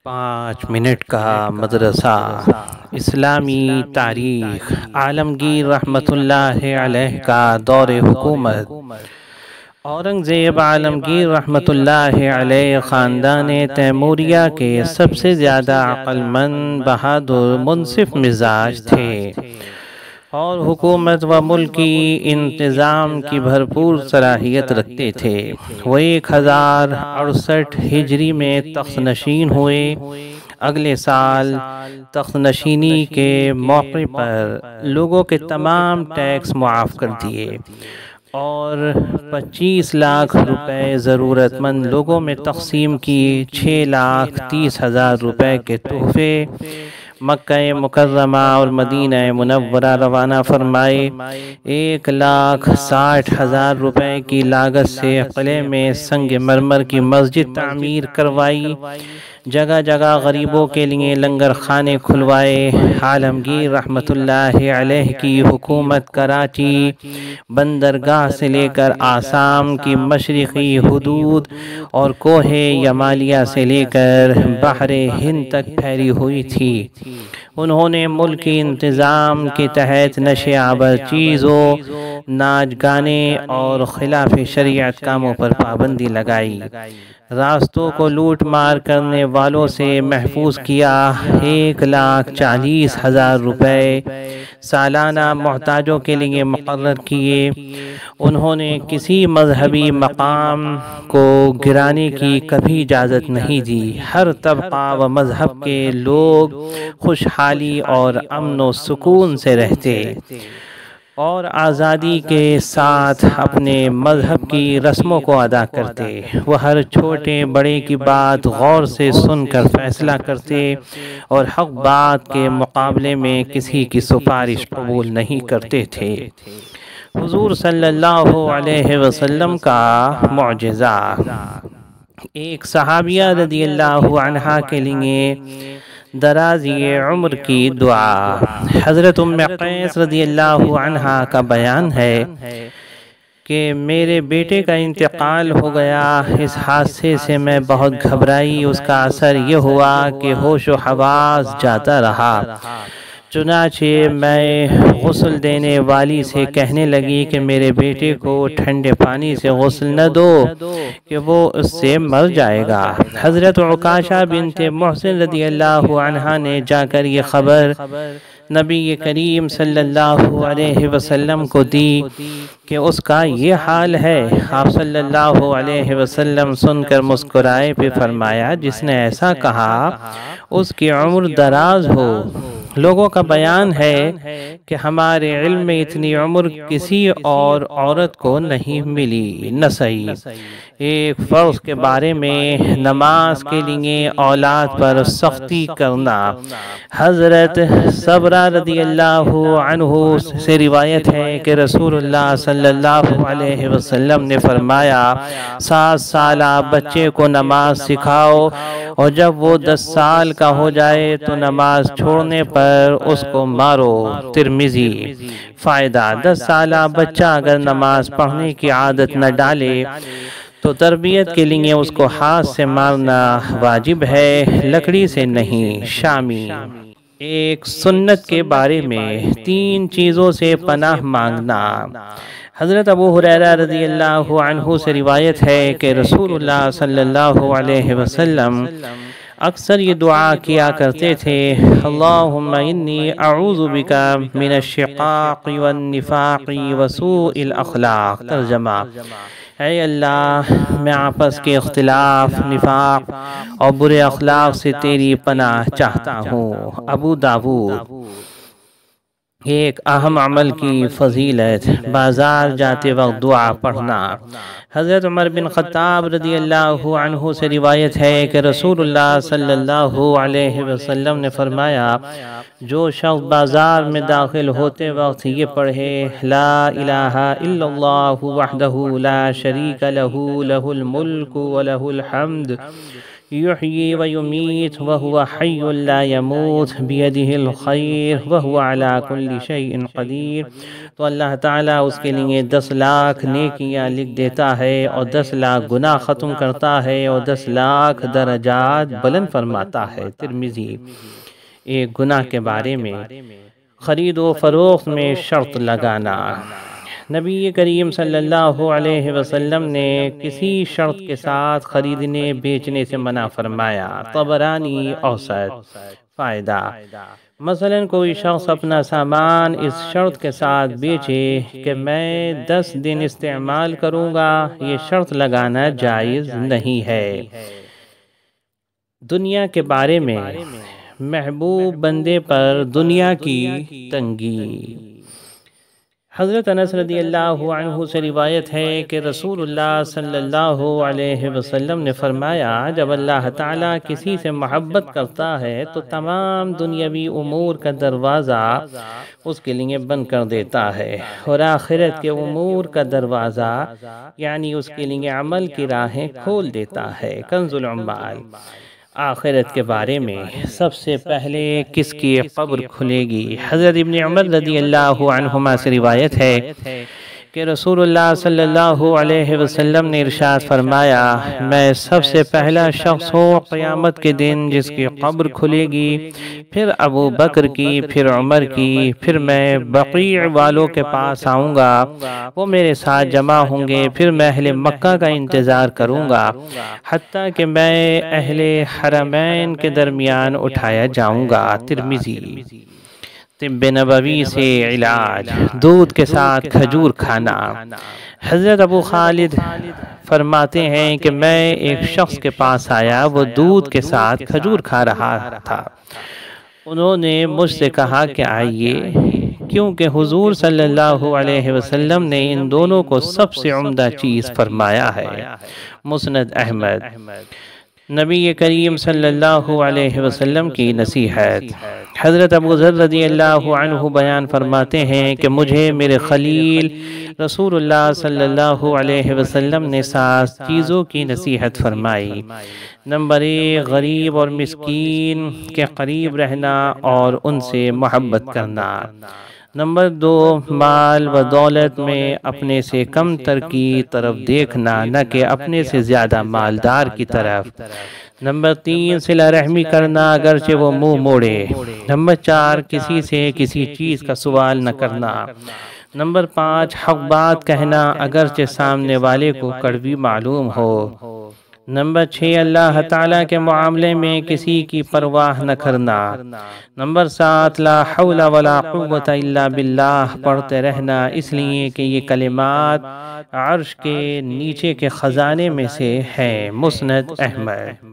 5 minute کا مدرسہ اسلامی تاریخ عالمگیر رحمۃ اللہ علیہ کا دور حکومت۔ اورنگزیب عالمگیر رحمۃ اللہ علیہ خاندان تیموریہ کے سب سے زیادہ عقل مند، بہادر، منصف مزاج تھے اور حکومت و ملکی انتظام کی بھرپور صلاحیت رکھتے تھے۔ وہ 1068 ہجری میں تخت نشین ہوئے۔ اگلے سال تخت نشینی کے موقع پر لوگوں کے تمام ٹیکس معاف کر دیے اور 25 لاکھ روپے ضرورت مند لوگوں میں تقسیم کیے۔ 6,30,000 روپے کے تحفے مکہ مکرمہ اور مدینہ منورہ روانہ فرمائے۔ 1,60,000 روپے کی لاگت سے قلعے میں سنگ مرمر کی مسجد تعمیر کروائی۔ جگہ جگہ غریبوں کے لیے لنگر خانے کھلوائے۔ عالمگیر رحمۃ اللہ علیہ کی حکومت کراچی بندرگاہ سے لے کر آسام کی مشرقی حدود اور کوہ یمالیہ سے لے کر بحر ہند تک پھیلی ہوئی تھی۔ انہوں نے ملکی انتظام کے تحت نشے آور چیزوں، ناچ گانے اور خلاف شریعت کاموں پر پابندی لگائی۔ راستوں کو لوٹ مار کرنے والوں سے محفوظ کیا۔ 1,40,000 روپے سالانہ محتاجوں کے لیے مقرر کیے۔ انہوں نے کسی مذہبی مقام کو گرانے کی کبھی اجازت نہیں دی۔ ہر طبقہ و مذہب کے لوگ خوشحالی اور امن و سکون سے رہتے اور آزادی کے ساتھ اپنے مذہب کی رسموں کو ادا کرتے۔ وہ ہر چھوٹے بڑے کی بات غور سے سن کر فیصلہ کرتے اور حق بات کے مقابلے میں کسی کی سفارش قبول نہیں کرتے تھے۔ حضور صلی اللہ علیہ وسلم کا معجزہ۔ ایک صحابیہ رضی اللہ عنہا کے لیے درازی عمر کی دعا۔ حضرت ام قیس رضی اللہ عنہا کا بیان ہے کہ میرے بیٹے کا انتقال ہو گیا۔ اس حادثے سے میں بہت گھبرائی۔ اس کا اثر یہ ہوا کہ ہوش و حواس جاتا رہا۔ چنانچہ میں غسل دینے والی سے کہنے لگی کہ میرے بیٹے کو ٹھنڈے پانی سے غسل نہ دو کہ وہ اس سے مر جائے گا۔ حضرت عکاشہ بنت محصن رضی اللہ عنہا نے جا کر یہ خبر نبی کریم صلی اللہ علیہ وسلم کو دی کہ اس کا یہ حال ہے۔ آپ صلی اللہ علیہ وسلم سن کر مسکرائے، پھر فرمایا جس نے ایسا کہا اس کی عمر دراز ہو۔ لوگوں کا بیان ہے کہ ہمارے علم میں اتنی عمر کسی اور عورت کو نہیں ملی۔ نسائی۔ ایک فرض کے بارے میں نماز کے لیے اولاد پر سختی کرنا۔ حضرت صبرہ رضی اللہ عنہ سے روایت ہے کہ رسول اللہ صلی اللہ علیہ وسلم نے فرمایا 7 سالہ بچے کو نماز سکھاؤ اور جب وہ 10 سال کا ہو جائے تو نماز چھوڑنے پر اس کو مارو۔ ترمذی۔ فائدہ: 10 سالہ بچہ اگر نماز پڑھنے کی عادت نہ ڈالے تو تربیت کے لیے اس کو ہاتھ سے مارنا واجب ہے، لکڑی سے نہیں۔ شامی۔ ایک سنت کے بارے میں 3 چیزوں سے پناہ مانگنا۔ حضرت ابو ہریرہ رضی اللہ عنہ سے روایت ہے کہ رسول اللہ صلی اللہ علیہ وسلم اکثر یہ دعا کیا کرتے تھے: اللہم انی اعوذ بک من الشقاق والنفاق وسوء الاخلاق۔ ترجمہ: اے اللہ، میں آپس کے اختلاف، نفاق اور برے اخلاق سے تیری پناہ چاہتا ہوں۔ ابو داؤد۔ ایک اہم عمل کی فضیلت: بازار جاتے وقت دعا پڑھنا۔ حضرت عمر بن خطاب رضی اللہ عنہ سے روایت ہے کہ رسول اللہ صلی اللہ علیہ وسلم نے فرمایا جو شخص بازار میں داخل ہوتے وقت یہ پڑھے: لا الہ الا اللہ وحدہ لا شریک لہ، لہ الملک و لہ الحمد یحیی و یمیت وہو حی لا یموت بیدہ الخیر وہو علی کل شیء قدیر۔ تو اللہ تعالیٰ اس کے لیے 10 لاکھ نیکیاں لکھ دیتا ہے اور 10 لاکھ گناہ ختم کرتا ہے اور 10 لاکھ درجات بلند فرماتا ہے۔ ترمذی۔ ایک گناہ کے بارے میں خرید و فروخت میں شرط لگانا۔ نبی کریم صلی اللہ علیہ وسلم نے کسی شرط کے ساتھ خریدنے بیچنے سے منع فرمایا۔ طبرانی اوسط۔ فائدہ: مثلا کوئی شخص اپنا سامان اس شرط کے ساتھ بیچے کہ میں 10 دن استعمال کروں گا، یہ شرط لگانا جائز نہیں ہے۔ دنیا کے بارے میں محبوب بندے پر دنیا کی تنگی۔ حضرت انس رضی اللہ عنہ سے روایت ہے کہ رسول اللہ صلی اللہ علیہ وسلم نے فرمایا، جب اللہ تعالیٰ کسی سے محبت کرتا ہے تو تمام دنیاوی امور کا دروازہ اس کے لیے بند کر دیتا ہے اور آخرت کے امور کا دروازہ یعنی اس کے لیے عمل کی راہیں کھول دیتا ہے۔ کنز العمال۔ آخرت کے بارے میں سب سے پہلے کس کی قبر کھلے گی؟ حضرت ابن عمر رضی اللہ عنہما سے روایت ہے کہ رسول اللہ صلی اللہ علیہ وسلم نے ارشاد فرمایا، میں سب سے پہلا شخص ہوں قیامت کے دن جس کی قبر کھلے گی، پھر ابو بکر کی، پھر عمر کی، پھر میں بقیع والوں کے پاس آؤں گا، وہ میرے ساتھ جمع ہوں گے، پھر میں اہل مکہ کا انتظار کروں گا حتیٰ کہ میں اہل حرمین کے درمیان اٹھایا جاؤں گا۔ ترمذی۔ طب نبوی سے علاج۔ دودھ کے ساتھ کھجور کھانا۔ حضرت ابو خالد فرماتے ہیں کہ میں ایک شخص کے پاس آیا، وہ دودھ کے ساتھ کھجور کھا رہا تھا۔ انہوں نے مجھ سے کہا کہ آئیے، کیونکہ حضور صلی اللہ علیہ وسلم نے ان دونوں کو سب سے عمدہ چیز فرمایا ہے۔ مسند احمد۔ نبی کریم صلی اللہ علیہ وسلم کی نصیحت۔ حضرت ابو ذر رضی اللہ عنہ بیان فرماتے ہیں کہ مجھے میرے خلیل رسول اللہ صلی اللہ علیہ وسلم نے 7 چیزوں کی نصیحت فرمائی۔ نمبر 1، غریب اور مسکین کے قریب رہنا اور ان سے محبت کرنا۔ نمبر 2، مال و دولت میں اپنے سے کم تر کی طرف دیکھنا، نہ کہ اپنے سے زیادہ مالدار کی طرف۔ نمبر 3، صلہ رحمی کرنا اگرچہ وہ منہ موڑے۔ نمبر 4، کسی سے کسی چیز کا سوال نہ کرنا۔ نمبر 5، حق بات کہنا اگرچہ سامنے والے کو کڑوی معلوم ہو۔ نمبر 6، اللہ تعالیٰ کے معاملے میں کسی کی پرواہ نہ کرنا۔ نمبر 7، لا حول ولا قوت الا باللہ پڑھتے رہنا، اس لیے کہ یہ کلمات عرش کے نیچے کے خزانے میں سے ہیں۔ مسند احمد۔